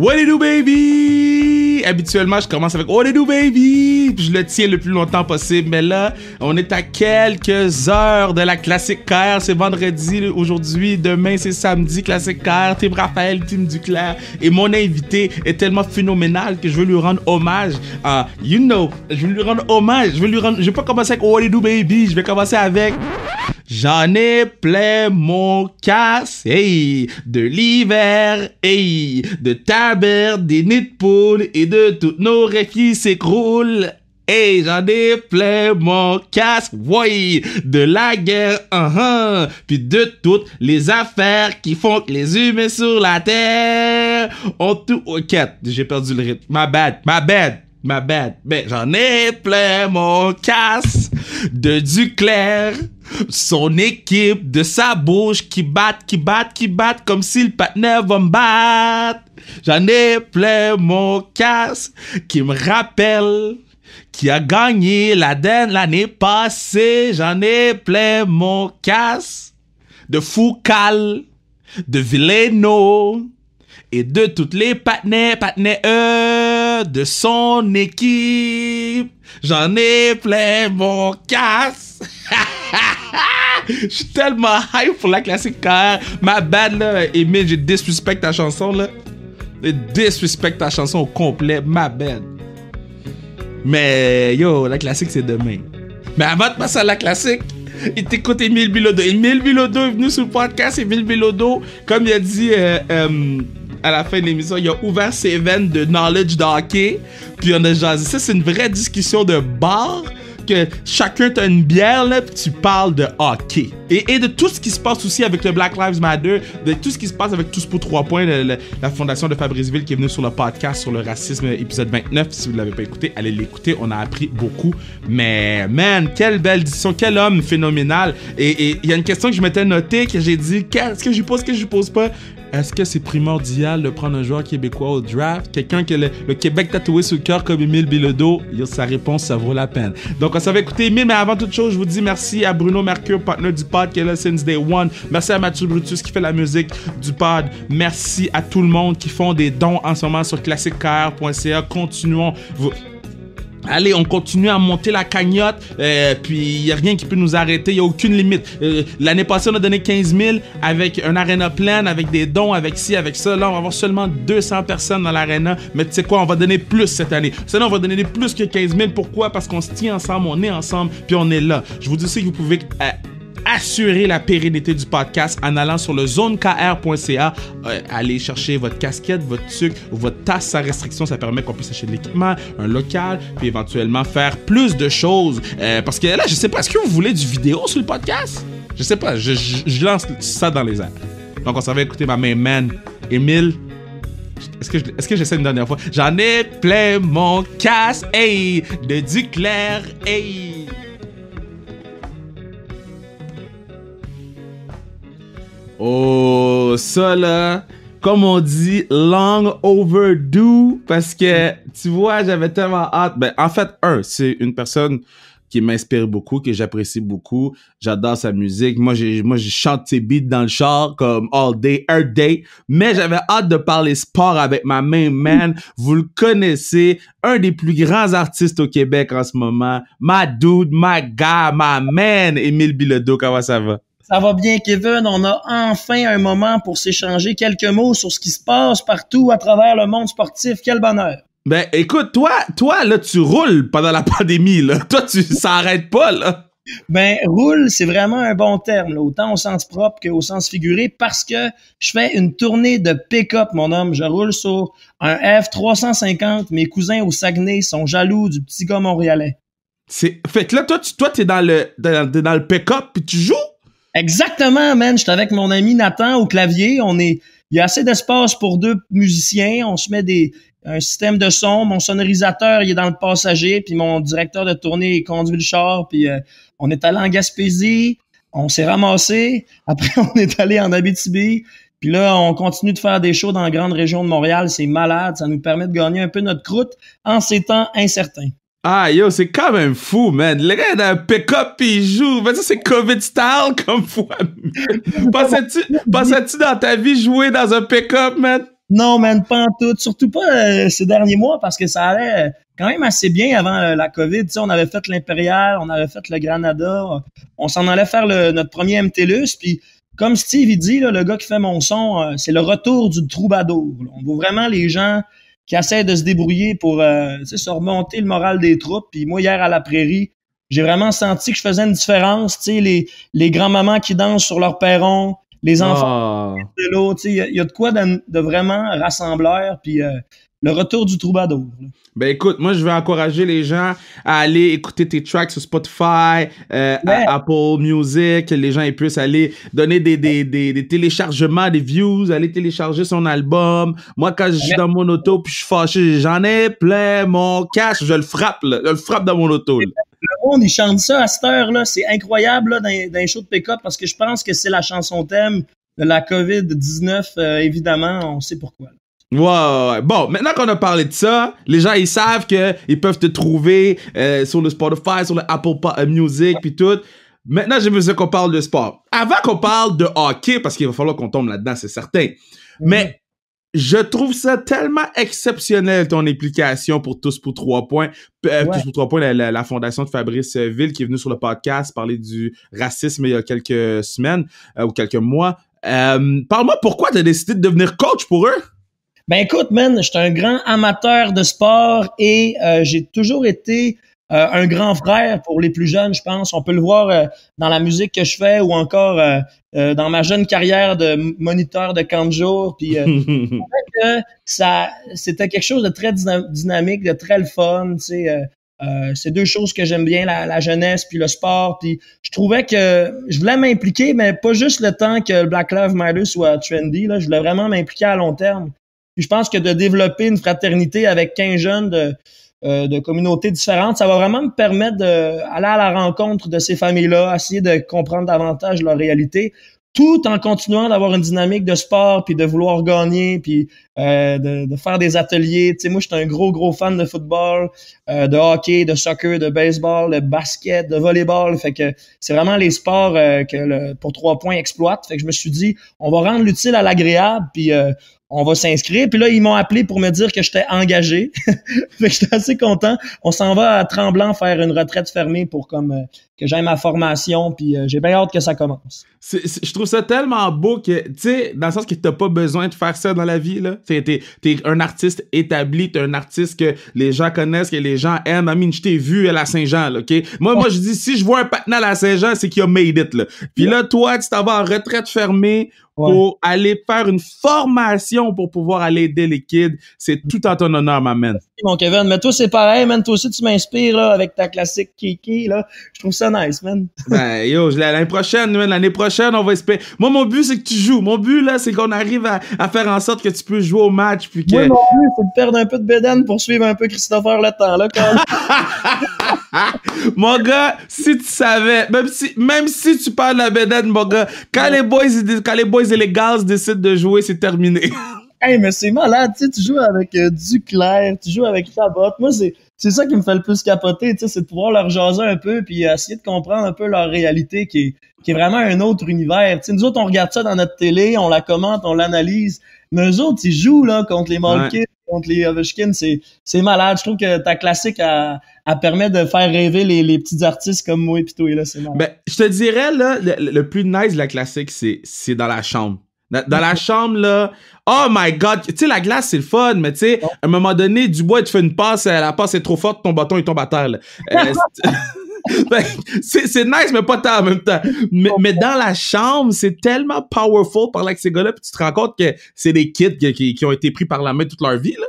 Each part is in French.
What it do, baby? Habituellement, je commence avec What it do, baby? Puis je le tiens le plus longtemps possible. Mais là, on est à quelques heures de la Classique KR. C'est vendredi aujourd'hui. Demain, c'est samedi. Classique KR. Team Raphaël, Team Duclair. Et mon invité est tellement phénoménal que je veux lui rendre hommage. Je veux lui rendre hommage. Je vais pas commencer avec What it do, baby? Je vais commencer avec... J'en ai plein mon casse, hey, de l'hiver, hey, de tabernes, des nids de poules et de toutes nos rêves qui s'écroulent. Hey, j'en ai plein mon casse, ouais, de la guerre, puis de toutes les affaires qui font que les humains sur la terre ont tout... Ok, j'ai perdu le rythme, my bad. Ben, j'en ai plein mon casse de Duclair, son équipe, de sa bouche qui battent comme si le partenaire va me battre. J'en ai plein mon casse qui me rappelle qui a gagné l'année passée. J'en ai plein mon casse de Foucal, de Villeno et de toutes les partenaires de son équipe. J'en ai plein mon casse. Je suis tellement hype pour la Classique KR. Ma bad là, Emile, j'ai disrespect ta chanson là. J'ai disrespect ta chanson au complet, ma bad. Mais yo, la Classique c'est demain. Mais avant de passer à la Classique, il t'écoute Émile Bilodeau. Émile Bilodeau est venu sur le podcast. Émile Bilodeau, comme il a dit à la fin de l'émission, il a ouvert ses veines de knowledge de hockey. Puis on a jasé. Ça, c'est une vraie discussion de bar. Que chacun t'a une bière, là, puis tu parles de hockey. Et de tout ce qui se passe aussi avec le Black Lives Matter, de tout ce qui se passe avec Tous pour 3 points, la fondation de Fabriceville qui est venue sur le podcast sur le racisme, épisode 29. Si vous ne l'avez pas écouté, allez l'écouter. On a appris beaucoup. Mais, man, quelle belle discussion, quel homme phénoménal. Et il y a une question que je m'étais notée, que j'ai dit, qu'est-ce que je pose pas? Est-ce que c'est primordial de prendre un joueur québécois au draft? Quelqu'un qui a le Québec tatoué sur le cœur comme Émile Bilodeau? Sa réponse, ça vaut la peine. Donc, on s'avait écouté Émile, mais avant toute chose, je vous dis merci à Bruno Mercure, partenaire du pod, qui est là since day one. Merci à Mathieu Brutus, qui fait la musique du pod. Merci à tout le monde qui font des dons en ce moment sur classiquekr.ca. Continuons. Allez, on continue à monter la cagnotte, puis il n'y a rien qui peut nous arrêter, il n'y a aucune limite. L'année passée, on a donné 15 000 avec un aréna plein, avec des dons, avec ci, avec ça. Là, on va avoir seulement 200 personnes dans l'aréna, mais tu sais quoi, on va donner plus cette année. Sinon, on va donner plus que 15 000. Pourquoi? Parce qu'on se tient ensemble, on est ensemble, puis on est là. Je vous dis aussi que vous pouvez... assurer la pérennité du podcast en allant sur le zonekr.ca, aller chercher votre casquette, votre sucre ou votre tasse sans restriction. Ça permet qu'on puisse acheter de l'équipement, un local, puis éventuellement faire plus de choses. Parce que là, je sais pas, est-ce que vous voulez du vidéo sur le podcast? Je sais pas, je lance ça dans les airs. Donc, on s'en va écouter ma main man, Émile. Est-ce que j'essaie une dernière fois? J'en ai plein mon casse, hey, de Duclair, hey. Oh, ça là, comme on dit, long overdue, parce que, tu vois, j'avais tellement hâte. Ben, en fait, c'est une personne qui m'inspire beaucoup, que j'apprécie beaucoup. J'adore sa musique. Moi, je chante ses beats dans le char, comme all day, every day. Mais j'avais hâte de parler sport avec ma main man. Vous le connaissez, un des plus grands artistes au Québec en ce moment. My dude, my guy, my man, Émile Bilodeau. Comment ça va? Ça va bien, Kevin. On a enfin un moment pour s'échanger quelques mots sur ce qui se passe partout à travers le monde sportif. Quel bonheur. Ben, écoute, toi, là, tu roules pendant la pandémie, là. Toi, tu s'arrêtes pas, là. Ben, roule, c'est vraiment un bon terme, là, autant au sens propre qu'au sens figuré, parce que je fais une tournée de pick-up, mon homme. Je roule sur un F350. Mes cousins au Saguenay sont jaloux du petit gars montréalais. Fait que là, toi, t'es dans le pick-up pis tu joues? Exactement, man. J'étais avec mon ami Nathan au clavier. Il y a assez d'espace pour 2 musiciens. On se met un système de son. Mon sonorisateur, il est dans le passager. Puis mon directeur de tournée, il conduit le char. Puis on est allé en Gaspésie. On s'est ramassé. Après, on est allé en Abitibi. Puis là, on continue de faire des shows dans la grande région de Montréal. C'est malade. Ça nous permet de gagner un peu notre croûte en ces temps incertains. Ah, yo, c'est quand même fou, man. Le gars, il a un pick-up pis il joue. Mais ça, c'est COVID style comme fois. Pensais-tu dans ta vie jouer dans un pick-up, man? Non, man, pas en tout. Surtout pas ces derniers mois parce que ça allait quand même assez bien avant la COVID. Tu sais, on avait fait l'Impérial, on avait fait le Granada, on s'en allait faire notre premier MTLUS. Puis comme Steve il dit, là, le gars qui fait mon son, c'est le retour du troubadour. Là. On voit vraiment les gens qui essaient de se débrouiller pour tu sais, se remonter le moral des troupes. Puis moi, hier à la prairie, j'ai vraiment senti que je faisais une différence. Tu sais, les grands-mamans qui dansent sur leur perron, les enfants de l'eau, tu sais, il y a de quoi de vraiment rassembleur, puis le retour du troubadour. Là. Ben écoute, moi je vais encourager les gens à aller écouter tes tracks sur Spotify, Apple Music, les gens ils puissent aller donner des téléchargements, des views, aller télécharger son album. Moi quand je suis dans mon auto puis je suis fâché, j'en ai plein mon cash, je le frappe là, je le frappe dans mon auto. Là. Le monde, il chante ça à cette heure-là. C'est incroyable là, dans les shows de pick-up parce que je pense que c'est la chanson thème de la COVID-19. Évidemment, on sait pourquoi. Ouais. Bon, maintenant qu'on a parlé de ça, les gens, ils savent qu'ils peuvent te trouver sur le Spotify, sur le Apple Music, puis tout. Maintenant, j'ai besoin qu'on parle de sport. Avant qu'on parle de hockey, parce qu'il va falloir qu'on tombe là-dedans, c'est certain. Mais je trouve ça tellement exceptionnel, ton implication pour Tous pour 3 points. Tous pour 3 points, la fondation de Fabrice Ville, qui est venu sur le podcast parler du racisme il y a quelques semaines ou quelques mois. Parle-moi pourquoi tu as décidé de devenir coach pour eux? Ben écoute, man, je suis un grand amateur de sport et j'ai toujours été un grand frère pour les plus jeunes, je pense. On peut le voir dans la musique que je fais ou encore dans ma jeune carrière de moniteur de camp de jour. Puis que ça, c'était quelque chose de très dynamique, de très le fun. Tu sais, c'est deux choses que j'aime bien, la jeunesse puis le sport. Puis je trouvais que je voulais m'impliquer, mais pas juste le temps que le Black Lives Matter soit trendy. Là, je voulais vraiment m'impliquer à long terme. Puis je pense que de développer une fraternité avec 15 jeunes de communautés différentes, ça va vraiment me permettre d'aller à la rencontre de ces familles-là, essayer de comprendre davantage leur réalité, tout en continuant d'avoir une dynamique de sport, puis de vouloir gagner, puis de faire des ateliers. Tu sais, moi, je suis un gros fan de football, de hockey, de soccer, de baseball, de basket, de volleyball. Fait que c'est vraiment les sports que pour 3 points exploite. Fait que je me suis dit, on va rendre l'utile à l'agréable, puis on va s'inscrire. Puis là, ils m'ont appelé pour me dire que j'étais engagé. Fait que j'étais assez content. On s'en va à Tremblant faire une retraite fermée pour comme que j'aille ma formation. Puis j'ai bien hâte que ça commence. Je trouve ça tellement beau que, tu sais, dans le sens que t'as pas besoin de faire ça dans la vie, là. T'es un artiste établi, t'es un artiste que les gens connaissent, que les gens aiment. Amine, je t'ai vu à la Saint-Jean, là, OK? Moi, je dis, si je vois un patin à la Saint-Jean, c'est qu'il a made it, là. Puis là, toi, tu t'en vas en retraite fermée pour aller faire une formation pour pouvoir aller aider les kids. C'est tout en ton honneur, ma man. Merci, mon Kevin. Mais toi, c'est pareil, man. Toi aussi, tu m'inspires, là, avec ta classique Kiki, là. Je trouve ça nice, man. Ben, yo, l'année prochaine, on va espérer. Moi, mon but, c'est que tu joues. Mon but, là, c'est qu'on arrive à faire en sorte que tu peux jouer au match. Puis que... Moi, mon but, c'est de perdre un peu de bédaine pour suivre un peu Christopher Le Temps, là, quand Mon gars, si tu savais, même si tu parles de la bédaine, mon gars, quand les boys et les gars décident de jouer, c'est terminé. Hey, mais c'est malade, tu sais, tu joues avec Duclair, tu joues avec Chabot. Moi, c'est ça qui me fait le plus capoter, tu sais, c'est de pouvoir leur jaser un peu puis essayer de comprendre un peu leur réalité qui est vraiment un autre univers. Tu sais, nous autres, on regarde ça dans notre télé, on la commente, on l'analyse. Mais eux autres, ils jouent, là, contre les Malkins, contre les Ovechkin. C'est malade. Je trouve que ta classique, elle permet de faire rêver les petits artistes comme moi et puis toi, là, c'est malade. Ben, je te dirais, là, le plus nice de la classique, c'est dans la chambre. Dans la chambre, là, oh my God, tu sais, la glace, c'est le fun, mais tu sais, à un moment donné, Dubois, tu fais une passe, la passe est trop forte, ton bâton, il tombe à terre, là. Ben, c'est nice, mais pas tant en même temps. Mais dans la chambre, c'est tellement powerful par là avec ces gars-là, puis tu te rends compte que c'est des kids qui ont été pris par la main toute leur vie, là.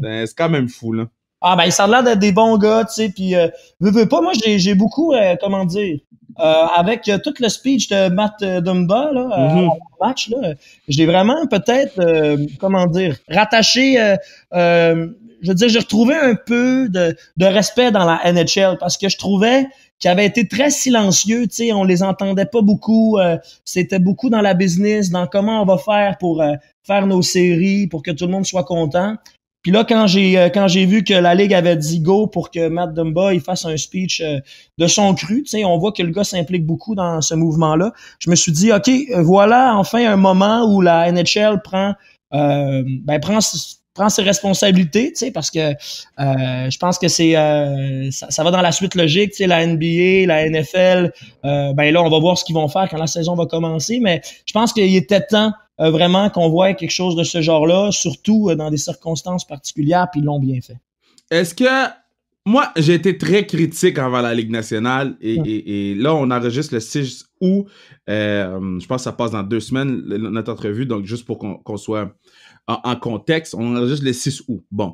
Ben, c'est quand même fou, là. Ah, ben, ça a l'air d'être des bons gars, tu sais, puis veux pas, moi, j'ai beaucoup, comment dire, avec tout le speech de Matt Dumba, là, au match, là, j'ai vraiment peut-être, comment dire, rattaché, je veux dire, j'ai retrouvé un peu de respect dans la NHL parce que je trouvais qu'ils avaient été très silencieux, tu sais, on les entendait pas beaucoup, c'était beaucoup dans la business, dans comment on va faire pour faire nos séries, pour que tout le monde soit content. Puis là, quand j'ai vu que la Ligue avait dit go pour que Matt Dumba il fasse un speech de son cru, tu sais, on voit que le gars s'implique beaucoup dans ce mouvement-là. Je me suis dit, OK, voilà enfin un moment où la NHL prend ben prend ses responsabilités, tu sais, parce que je pense que c'est ça va dans la suite logique, tu sais, la NBA, la NFL, ben là on va voir ce qu'ils vont faire quand la saison va commencer, mais je pense qu'il était temps vraiment qu'on voit quelque chose de ce genre-là, surtout dans des circonstances particulières, puis ils l'ont bien fait. Est-ce que moi, j'ai été très critique envers la Ligue nationale et là, on enregistre le 6 août. Je pense que ça passe dans 2 semaines, notre entrevue. Donc, juste pour qu'on soit en contexte, on enregistre le 6 août. Bon.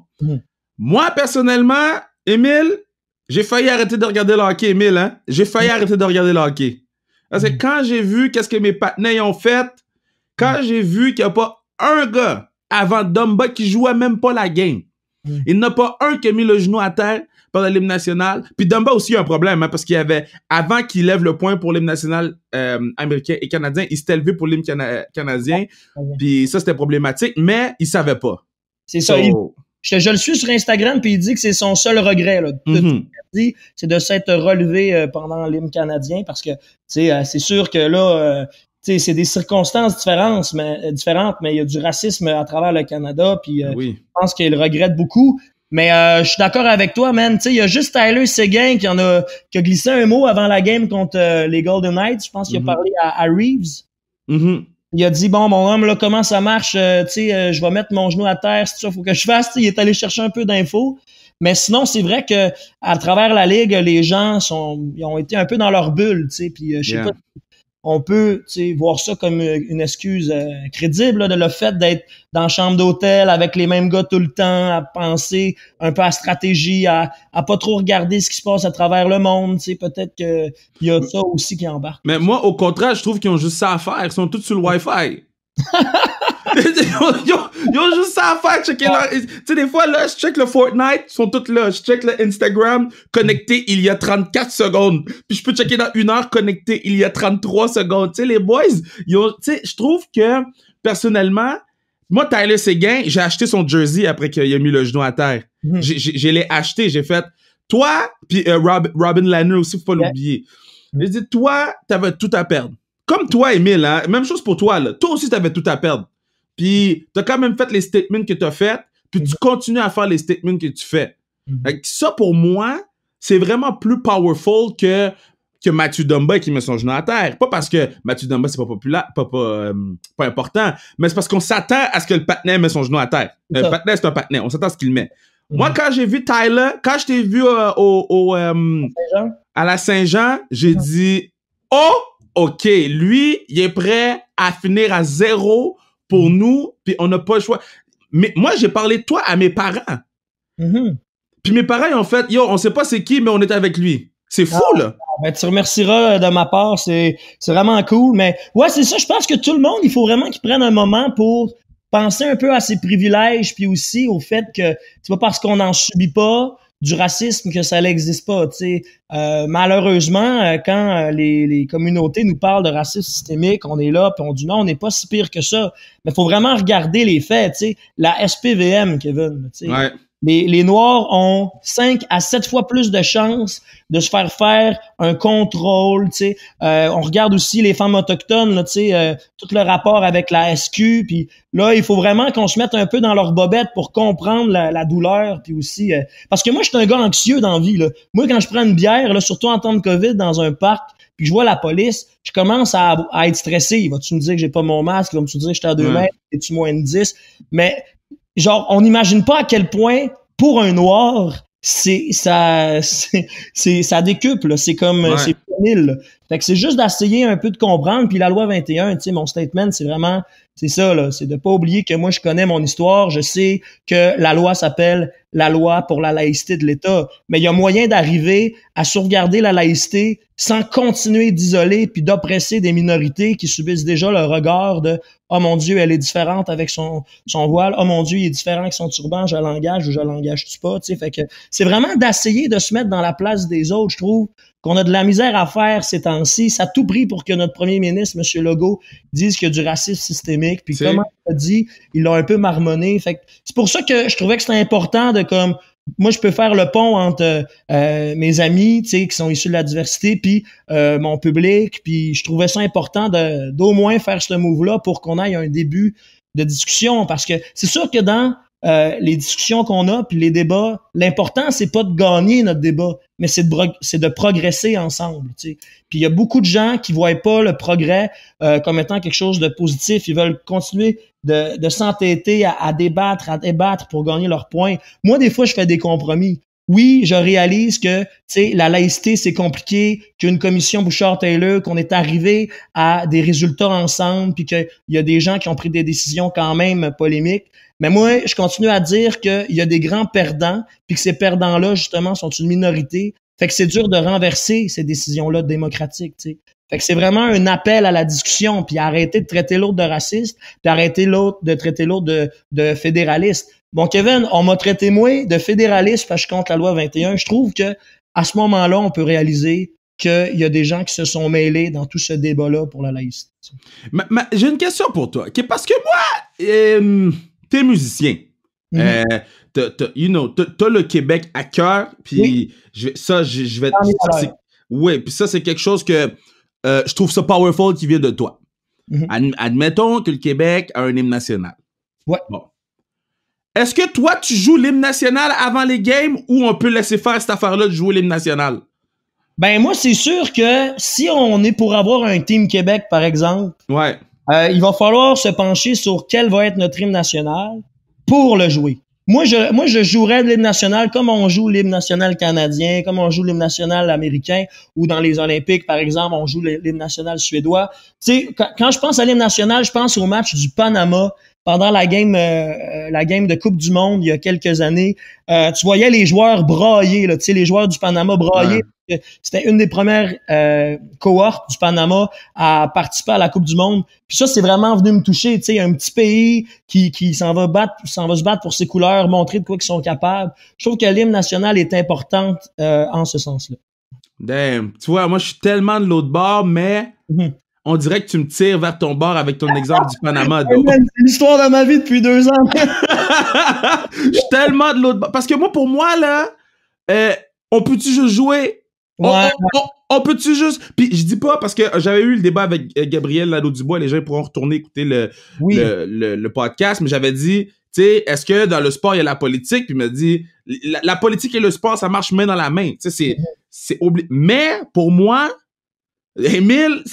Moi, personnellement, Émile, j'ai failli arrêter de regarder le hockey, Émile. Hein? J'ai failli arrêter de regarder le hockey. Parce que quand j'ai vu qu'est-ce que mes partenaires ont fait, quand j'ai vu qu'il n'y a pas un gars avant Dumba qui jouait même pas la game, il n'y en a pas un qui a mis le genou à terre pendant l'hymne national. Puis Dumba aussi a un problème, hein, parce qu'il y avait, avant qu'il lève le point pour l'hymne national américain et canadien, il s'était levé pour l'hymne canadien. Puis ça, c'était problématique, mais il savait pas. C'est ça. Je le suis sur Instagram, puis il dit que c'est son seul regret, là, c'est de s'être relevé pendant l'hymne canadien, parce que c'est sûr que là, c'est des circonstances différentes, mais il y a du racisme à travers le Canada, puis je pense qu'il regrette beaucoup. Mais je suis d'accord avec toi, man. Il y a juste Tyler Seguin qui a glissé un mot avant la game contre les Golden Knights. Je pense qu'il a parlé à Reeves. Il a dit, bon, mon homme, là, comment ça marche? Je vais mettre mon genou à terre, c'est ça, faut que je fasse. Il est allé chercher un peu d'infos. Mais sinon, c'est vrai que à travers la Ligue, les gens ils ont été un peu dans leur bulle, puis je sais pas. On peut voir ça comme une excuse crédible là, de le fait d'être dans la chambre d'hôtel avec les mêmes gars tout le temps, à penser un peu à stratégie, à pas trop regarder ce qui se passe à travers le monde. Peut-être qu'il y a ça aussi qui embarque. Mais moi, au contraire, je trouve qu'ils ont juste ça à faire. Ils sont tous sur le Wi-Fi. ils ont juste ça à faire, checker leur... Tu sais, des fois, là, je check le Fortnite, ils sont tous là. Je check le Instagram, connecté il y a 34 secondes. Puis je peux checker dans 1 heure, connecté il y a 33 secondes. Tu sais, les boys, tu sais, je trouve que, personnellement, moi, Tyler Seguin, j'ai acheté son jersey après qu'il a mis le genou à terre. Je l'ai acheté, j'ai fait... Toi, puis Robin Lehner aussi, faut pas l'oublier. J'ai dit, toi, t'avais tout à perdre. Comme toi, Émile, hein, même chose pour toi, là. Toi aussi, t'avais tout à perdre. Puis, t'as quand même fait les statements que t'as fait, puis tu continues à faire les statements que tu fais. Ça, pour moi, c'est vraiment plus powerful que Mathieu Dumba qui met son genou à terre. Pas parce que Mathieu Dumba, c'est pas populaire, pas important, mais c'est parce qu'on s'attend à ce que le partenaire met son genou à terre. Le partenair, c'est un partenaire. On s'attend à ce qu'il met. Moi, quand j'ai vu Tyler, quand je t'ai vu à la Saint-Jean, j'ai dit, oh! OK, lui, il est prêt à finir à 0 pour nous, puis on n'a pas le choix. Mais moi, j'ai parlé de toi à mes parents. Puis mes parents, ils ont fait, on sait pas c'est qui, mais on est avec lui. C'est fou, là. Ben, tu remercieras de ma part, c'est vraiment cool. Mais ouais, c'est ça, je pense que tout le monde, il faut vraiment qu'il prenne un moment pour penser un peu à ses privilèges, puis aussi au fait que c'est pas parce qu'on n'en subit pas du racisme que ça n'existe pas. Malheureusement, quand les communautés nous parlent de racisme systémique, on est là puis on dit non, on n'est pas si pire que ça. Mais il faut vraiment regarder les faits. La SPVM, Kevin. Ouais. Les Noirs ont 5 à 7 fois plus de chances de se faire un contrôle. On regarde aussi les femmes autochtones, là, tout le rapport avec la SQ. Puis là, il faut vraiment qu'on se mette un peu dans leur bobette pour comprendre la douleur. Puis aussi, parce que moi, je suis un gars anxieux dans la vie. Là. Moi, quand je prends une bière, là, surtout en temps de COVID, dans un parc, puis je vois la police, je commence à être stressé. Vas-tu me dire que j'ai pas mon masque? Vas-tu me dire que j'étais à 2 mètres? Es-tu moins de 10? Mais genre, on n'imagine pas à quel point, pour un noir, ça décuple, c'est comme, c'est 1000. Fait que c'est juste d'essayer un peu de comprendre, puis la loi 21, mon statement, c'est vraiment, c'est ça, là, c'est de pas oublier que moi, je connais mon histoire, je sais que la loi s'appelle la loi pour la laïcité de l'État, mais il y a moyen d'arriver à sauvegarder la laïcité sans continuer d'isoler puis d'oppresser des minorités qui subissent déjà le regard de « Oh mon Dieu, elle est différente avec son voile. Oh mon Dieu, il est différent avec son turban. Je l'engage ou je l'engage-tu pas? » Fait que c'est vraiment d'essayer de se mettre dans la place des autres. Je trouve qu'on a de la misère à faire ces temps-ci. Ça a tout pris pour que notre premier ministre, M. Legault, dise qu'il y a du racisme systémique. Puis comme il a dit, il l'a un peu marmonné. Fait que c'est pour ça que je trouvais que c'était important de comme... Moi, je peux faire le pont entre mes amis, qui sont issus de la diversité, puis mon public, puis je trouvais ça important d'au moins faire ce move-là pour qu'on aille un début de discussion, parce que c'est sûr que dans les discussions qu'on a, puis les débats, l'important, c'est pas de gagner notre débat, mais c'est de progresser ensemble. Tu sais. Puis il y a beaucoup de gens qui voient pas le progrès comme étant quelque chose de positif. Ils veulent continuer de s'entêter à débattre pour gagner leurs points. Moi, des fois, je fais des compromis. Oui, je réalise que la laïcité, c'est compliqué, qu'une commission Bouchard-Taylor, qu'on est arrivé à des résultats ensemble, puis qu'il y a des gens qui ont pris des décisions quand même polémiques. Mais moi, je continue à dire qu'il y a des grands perdants, puis que ces perdants-là, justement, sont une minorité. Fait que c'est dur de renverser ces décisions-là démocratiques, tu sais. Fait que c'est vraiment un appel à la discussion, puis arrêter de traiter l'autre de raciste, puis arrêter de traiter l'autre de fédéraliste. Bon, Kevin, on m'a traité, moi, de fédéraliste parce que je suis contre la loi 21. Je trouve que à ce moment-là, on peut réaliser qu'il y a des gens qui se sont mêlés dans tout ce débat-là pour la laïcité. J'ai une question pour toi. Okay? Parce que moi, t'es musicien. T'as le Québec à cœur, puis oui. je vais... Oui, puis ça, c'est quelque chose que je trouve ça powerful qui vient de toi. Admettons que le Québec a un hymne national. Ouais. Bon. Est-ce que toi, tu joues l'hymne national avant les games ou on peut laisser faire cette affaire-là de jouer l'hymne national? Ben moi, c'est sûr que si on est pour avoir un Team Québec, par exemple, ouais. Il va falloir se pencher sur quel va être notre hymne national pour le jouer. Moi, je jouerais l'hymne national comme on joue l'hymne national canadien, comme on joue l'hymne national américain, ou dans les Olympiques, par exemple, on joue l'hymne national suédois. Tu sais, quand je pense à l'hymne national, je pense au match du Panama pendant la game de Coupe du Monde il y a quelques années. Tu voyais les joueurs brailler, là, tu sais, les joueurs du Panama brailler. Ouais. C'était une des premières cohortes du Panama à participer à la Coupe du Monde. Puis ça, c'est vraiment venu me toucher. Tu sais, un petit pays qui s'en va se battre pour ses couleurs, montrer de quoi ils sont capables. Je trouve que l'hymne national est importante en ce sens-là. Damn. Tu vois, moi, je suis tellement de l'autre bord, mais on dirait que tu me tires vers ton bord avec ton exemple du Panama. C'est l'histoire de ma vie depuis 2 ans. Je suis tellement de l'autre bord. Parce que moi, pour moi, là, on peut-tu juste jouer? Ouais. On peut-tu juste... Puis je dis pas, parce que j'avais eu le débat avec Gabriel Nadeau-Dubois, les gens pourront retourner écouter le podcast, mais j'avais dit, tu sais, est-ce que dans le sport, il y a la politique? Puis il m'a dit, la politique et le sport, ça marche main dans la main. Tu sais, c'est obligé. Mais, pour moi, Émile,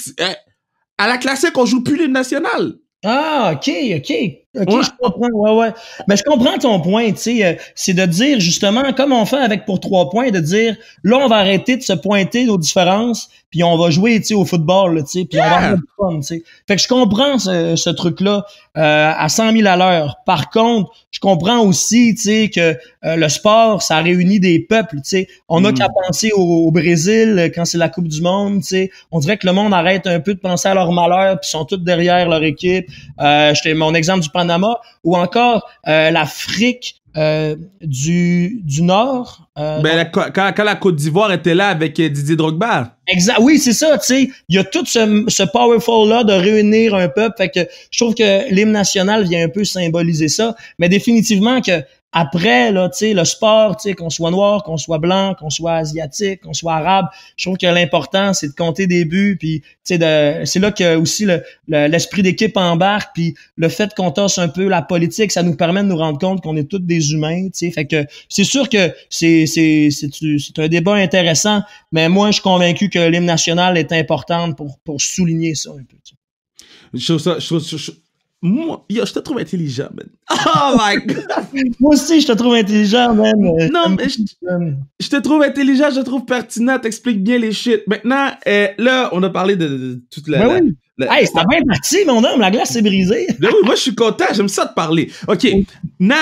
à la classique, on joue plus l'hymne national. Ah, OK, je comprends, ouais. Mais je comprends ton point, tu sais, c'est de dire, justement, comme on fait avec pour 3 points, de dire, là, on va arrêter de se pointer nos différences, puis on va jouer, tu sais, au football, tu sais, puis on va avoir du fun, tu sais. Fait que je comprends ce truc-là à 100 000 à l'heure. Par contre, je comprends aussi, tu sais, que le sport, ça réunit des peuples, tu sais. On a qu'à penser au Brésil quand c'est la Coupe du Monde, tu sais. On dirait que le monde arrête un peu de penser à leur malheur, puis sont tous derrière leur équipe. Mon exemple du Panama, ou encore l'Afrique du Nord. Quand la Côte d'Ivoire était là avec Didier Drogba. Exact. Oui, c'est ça, tu sais. Il y a tout ce powerful-là de réunir un peuple. Fait que je trouve que l'hymne national vient un peu symboliser ça. Mais définitivement que après, là, tu sais, le sport, tu sais, qu'on soit noir, qu'on soit blanc, qu'on soit asiatique, qu'on soit arabe, je trouve que l'important, c'est de compter des buts, puis, tu sais, c'est là que aussi l'esprit d'équipe embarque, puis le fait qu'on tasse un peu la politique, ça nous permet de nous rendre compte qu'on est tous des humains, tu sais. Fait que c'est sûr que c'est un débat intéressant, mais moi, je suis convaincu que l'hymne national est important pour souligner ça un peu. Tu sais. Moi, je te trouve intelligent, man. Oh my God! Moi aussi, je te trouve intelligent, man. Non, mais je te trouve intelligent, je te trouve pertinent, t'expliques bien les shit. Maintenant, là, on a parlé de toute la... oui. Hey, c'est bien parti, mon homme, la glace s'est brisée. Ben oui, moi, je suis content, j'aime ça te parler. OK, now,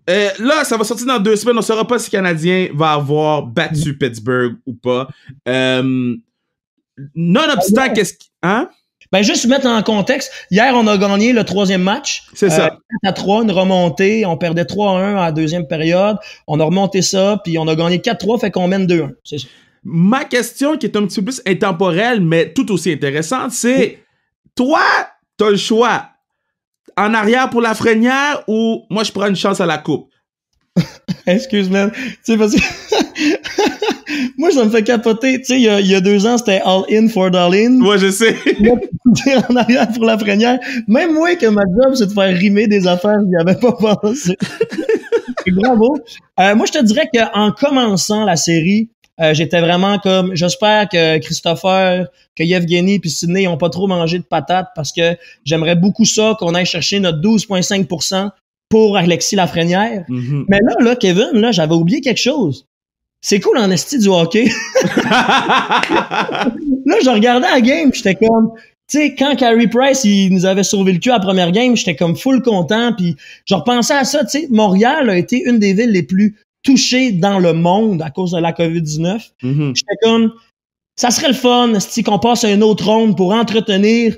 là, ça va sortir dans 2 semaines, on saura pas si le Canadien va avoir battu Pittsburgh ou pas. Nonobstant, qu'est-ce qui... Hein? Ben, juste mettre en contexte, hier, on a gagné le 3e match. C'est ça. 4-3, une remontée. On perdait 3-1 à la 2e période. On a remonté ça, puis on a gagné 4-3, fait qu'on mène 2-1. C'est ça. Ma question, qui est un petit peu plus intemporelle, mais tout aussi intéressante, c'est, toi, t'as le choix. En arrière pour la Frénière ou moi, je prends une chance à la coupe? Excuse-moi. Tu sais, parce que Moi, ça me fait capoter. Tu sais, il y a 2 ans, c'était all in for all in. Ouais, je sais. Là, en arrière pour la première. Même moi, que ma job, c'est de faire rimer des affaires, j'y avais pas pensé. Bravo. Moi, je te dirais qu'en commençant la série, j'étais vraiment comme, j'espère que Christopher, que Yevgeny puis Sidney n'ont pas trop mangé de patates parce que j'aimerais beaucoup ça, qu'on aille chercher notre 12,5% pour Alexis Lafrenière. Mm-hmm. Mais là, Kevin, là, j'avais oublié quelque chose. C'est cool en esti du hockey. Là, je regardais la game, j'étais comme, tu sais, quand Carey Price, il nous avait sauvé le cul à la première game, j'étais comme full content, puis je repensais à ça, tu sais, Montréal a été une des villes les plus touchées dans le monde à cause de la COVID-19. Mm-hmm. J'étais comme, ça serait le fun, qu'on passe à une autre ronde pour entretenir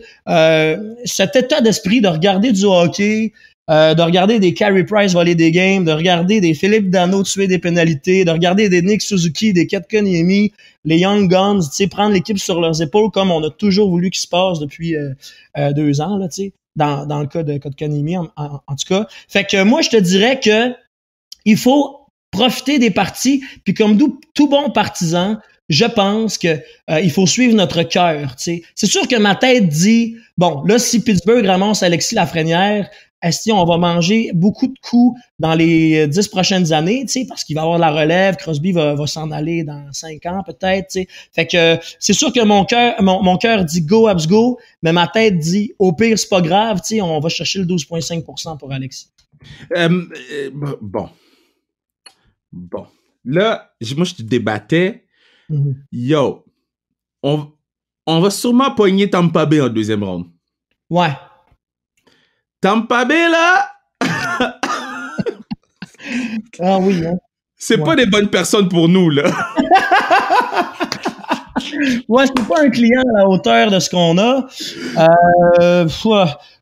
cet état d'esprit de regarder du hockey, de regarder des Carey Price voler des games, de regarder des Philippe Danault tuer des pénalités, de regarder des Nick Suzuki, des Kotkaniemi, les Young Guns, tu sais, prendre l'équipe sur leurs épaules comme on a toujours voulu qu'il se passe depuis 2 ans, là, tu sais, dans le cas de Kotkaniemi, en tout cas. Fait que moi, je te dirais que il faut profiter des parties, puis comme tout bon partisan, je pense que il faut suivre notre cœur, tu sais. C'est sûr que ma tête dit, bon, là, si Pittsburgh ramasse Alexis Lafrenière, est-ce qu'on va manger beaucoup de coups dans les 10 prochaines années, tu sais, parce qu'il va y avoir de la relève, Crosby va s'en aller dans 5 ans peut-être, tu sais. Fait que c'est sûr que mon cœur dit go Habs go, mais ma tête dit au pire c'est pas grave, tu sais, on va chercher le 12,5% pour Alexis. Bon. Là, moi je te débattais. Mm-hmm. Yo, on va sûrement pogner Tampa Bay en deuxième ronde. Ouais. Tampa Bay, là! Ah oui, hein? C'est pas des bonnes personnes pour nous, là. Ouais, c'est pas un client à la hauteur de ce qu'on a.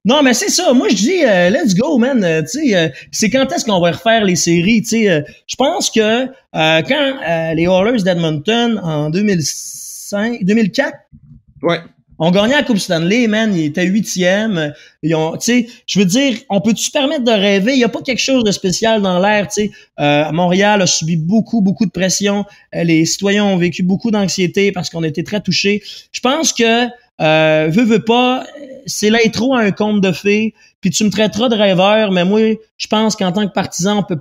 Non, mais c'est ça. Moi, je dis, let's go, man. Tu sais, c'est quand est-ce qu'on va refaire les séries? Tu sais, je pense que quand les Oilers d'Edmonton en 2004. Ouais. On gagnait la Coupe Stanley, man, ils étaient 8e. Tu sais, je veux dire, on peut-tu se permettre de rêver? Il n'y a pas quelque chose de spécial dans l'air, tu sais. Montréal a subi beaucoup de pression. Les citoyens ont vécu beaucoup d'anxiété parce qu'on a été très touchés. Je pense que, veux pas, c'est l'intro à un conte de fées, puis tu me traiteras de rêveur, mais moi, je pense qu'en tant que partisan, on peut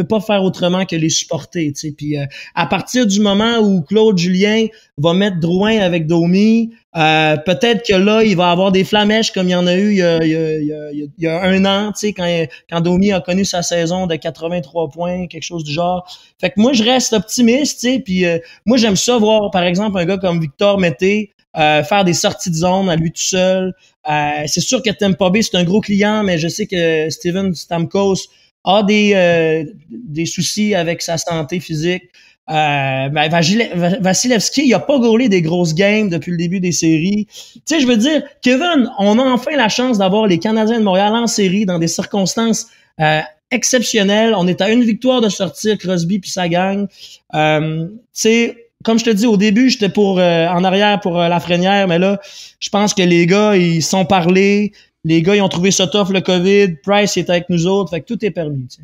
pas faire autrement que les supporter, tu sais. Puis à partir du moment où Claude Julien va mettre Drouin avec Domi, peut-être que là il va avoir des flamèches comme il y en a eu il y a 1 an, tu sais, quand Domi a connu sa saison de 83 points, quelque chose du genre. Fait que moi je reste optimiste, tu sais. Puis moi j'aime ça voir par exemple un gars comme Victor Mété faire des sorties de zone à lui tout seul. C'est sûr que Tampa Bay c'est un gros client, mais je sais que Steven Stamkos a des soucis avec sa santé physique. Vasilevski, il a pas gaulé des grosses games depuis le début des séries. Tu sais, je veux dire, Kevin, on a enfin la chance d'avoir les Canadiens de Montréal en série dans des circonstances exceptionnelles. On est à 1 victoire de sortir Crosby puis sa gang. Tu sais, comme je te dis, au début, j'étais en arrière pour Lafrenière, mais là, je pense que les gars, ils sont parlés. Les gars, ils ont trouvé ça tough, le COVID. Price est avec nous autres. Fait que tout est permis, tu sais.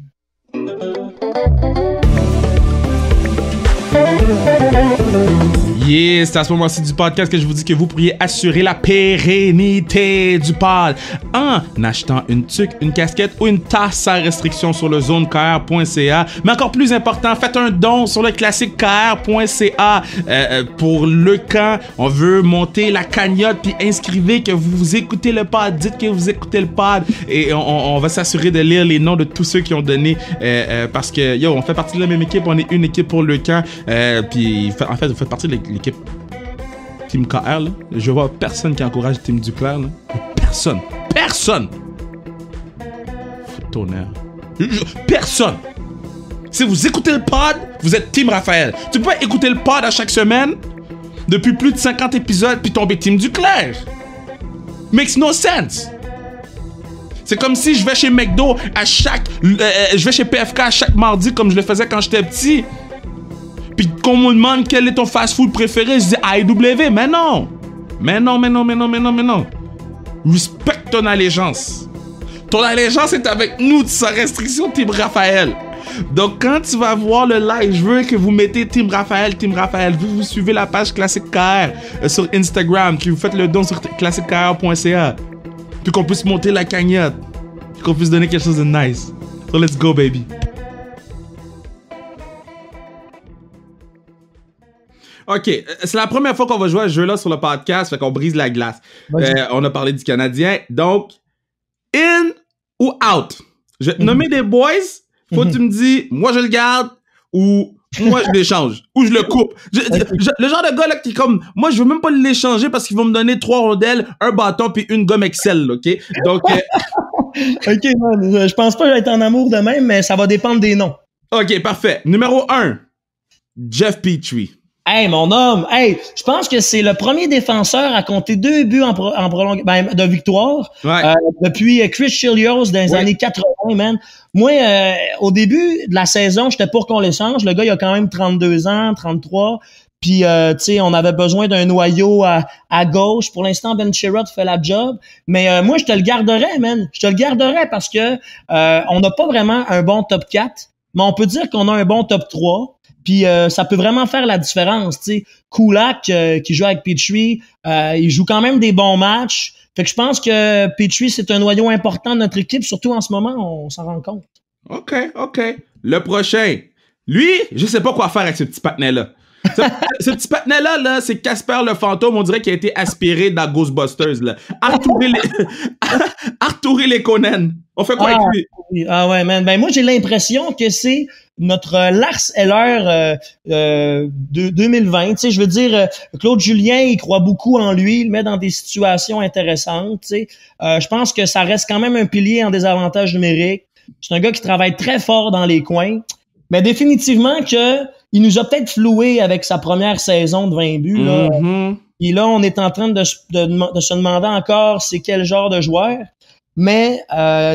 Yeah, c'est à ce moment-ci du podcast que je vous dis que vous pourriez assurer la pérennité du pod en achetant une tuque, une casquette ou une tasse sans restriction sur le zonekr.ca. Mais encore plus important, faites un don sur le classique kr.ca. Pour le camp, on veut monter la cagnotte puis inscrivez que vous écoutez le pod, dites que vous écoutez le pod et on va s'assurer de lire les noms de tous ceux qui ont donné parce que yo, on fait partie de la même équipe, on est une équipe pour le camp puis en fait vous faites partie de l'équipe Team KR là. Je vois personne qui encourage Team Duclair là. Personne. Tonnerre. Personne. Si vous écoutez le pod, vous êtes Team Raphaël. Tu peux pas écouter le pod à chaque semaine depuis plus de 50 épisodes puis tomber Team Duclair. Makes no sense. C'est comme si je vais chez McDo je vais chez PFK à chaque mardi comme je le faisais quand j'étais petit. Puis qu'on me demande quel est ton fast-food préféré, je dis AEW. Mais non. Respecte ton allégeance. Ton allégeance est avec nous, sans restriction, Team Raphaël. Donc, quand tu vas voir le live, je veux que vous mettez Team Raphaël. Vous suivez la page Classique KR sur Instagram, que vous faites le don sur classiquekr.ca, puis qu'on puisse monter la cagnotte, puis qu'on puisse donner quelque chose de nice. So, let's go, baby. OK, c'est la première fois qu'on va jouer à ce jeu-là sur le podcast, fait qu'on brise la glace. On a parlé du Canadien. Donc, in ou out? Je vais te nommer des boys, faut que tu me dis, moi je le garde, ou moi je l'échange, ou je le coupe. Le genre de gars là qui est comme, moi je veux même pas l'échanger parce qu'ils vont me donner 3 rondelles, un bâton puis une gomme Excel, OK? Donc... OK, man, je pense pas que je vais être en amour de même, mais ça va dépendre des noms. OK, parfait. Numéro 1, Jeff Petrie. Hey, mon homme! Hey, je pense que c'est le premier défenseur à compter 2 buts en prolongation de victoire depuis Chris Chelios dans les années 80, man. Moi, au début de la saison, j'étais pour qu'on l'échange. Le gars, il a quand même 32 ans, 33. Puis, tu sais, on avait besoin d'un noyau à gauche. Pour l'instant, Ben Chirot fait la job. Mais moi, je te le garderais, man. Je te le garderais parce que on n'a pas vraiment un bon top 4, mais on peut dire qu'on a un bon top 3. Puis ça peut vraiment faire la différence, tu sais. Kulak qui joue avec Petrie, il joue quand même des bons matchs. Fait que je pense que Petrie, c'est un noyau important de notre équipe, surtout en ce moment, on s'en rend compte. OK. Le prochain. Lui, je sais pas quoi faire avec ce petit patinet-là. Ce petit patinet-là, là, c'est Casper le fantôme, on dirait qu'il a été aspiré dans Ghostbusters, là. Arturi Lekonen. On fait quoi avec lui? Ah ouais, man. Ben moi, j'ai l'impression que c'est notre Lars Eller 2020. Tu sais, je veux dire, Claude Julien, il croit beaucoup en lui, il le met dans des situations intéressantes. Tu sais, je pense que ça reste quand même un pilier en désavantage numérique. C'est un gars qui travaille très fort dans les coins, mais définitivement que il nous a peut-être floué avec sa première saison de 20 buts. Là. Et là, on est en train de se demander encore c'est quel genre de joueur. Mais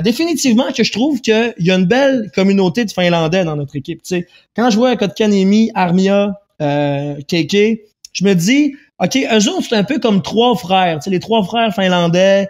définitivement que je trouve qu'il y a une belle communauté de Finlandais dans notre équipe. T'sais. Quand je vois Kotkaniemi, Armia, Keke, je me dis, OK, eux autres, c'est un peu comme 3 frères, les 3 frères finlandais.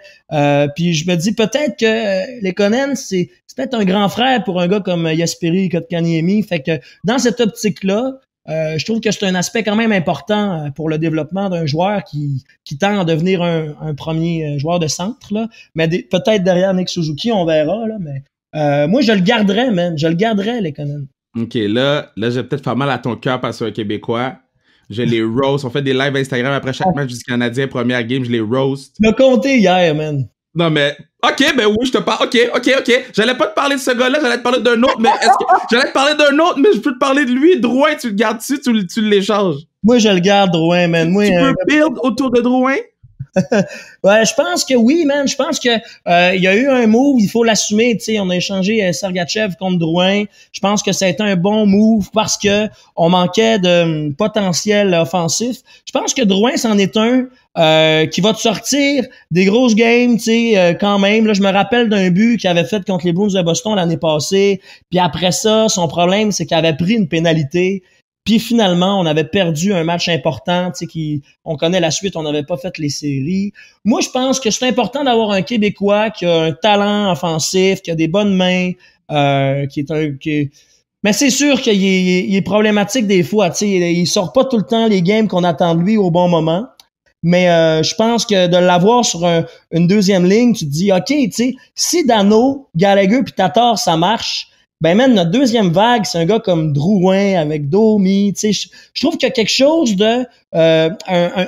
Puis je me dis peut-être que Lekonen, c'est peut-être un grand frère pour un gars comme Jesperi Kotkaniemi. Fait que dans cette optique-là, je trouve que c'est un aspect quand même important pour le développement d'un joueur qui tend à devenir un premier joueur de centre. Là. Mais peut-être derrière Nick Suzuki, on verra. Là, mais moi, je le garderais, man. Je le garderais, Lekonen. OK, là, je vais peut-être faire mal à ton cœur parce que c'est un Québécois. Je les roast. On fait des lives Instagram après chaque match du Canadien. Première game, je les roast. Tu m'as compté hier, man. Non, mais... OK, ben oui, je te parle. OK. J'allais pas te parler de ce gars-là, j'allais te parler d'un autre, mais j'allais te parler d'un autre, mais je peux te parler de lui. Drouin, tu le gardes-tu, tu l'échanges? Moi, je le garde, Drouin, man. Moi, tu peux build autour de Drouin? Ouais, je pense que oui, man. Je pense que il y a eu un move, il faut l'assumer. Tu sais, on a échangé Sergachev contre Drouin. Je pense que ça a été un bon move parce que on manquait de potentiel offensif. Je pense que Drouin, c'en est un qui va te sortir des grosses games, tu sais, quand même. Là, je me rappelle d'un but qu'il avait fait contre les Bruins de Boston l'année passée. Puis après ça, son problème, c'est qu'il avait pris une pénalité. Puis finalement, on avait perdu un match important, tu sais, on connaît la suite, on n'avait pas fait les séries. Moi, je pense que c'est important d'avoir un Québécois qui a un talent offensif, qui a des bonnes mains, mais c'est sûr qu'il est problématique des fois, tu sais, il sort pas tout le temps les games qu'on attend de lui au bon moment. Mais je pense que de l'avoir sur une deuxième ligne, tu te dis, OK, tu sais, si Dano, Gallagher puis Tatar, ça marche, ben même notre deuxième vague, c'est un gars comme Drouin avec Domi, tu sais, je trouve qu'il y a quelque chose de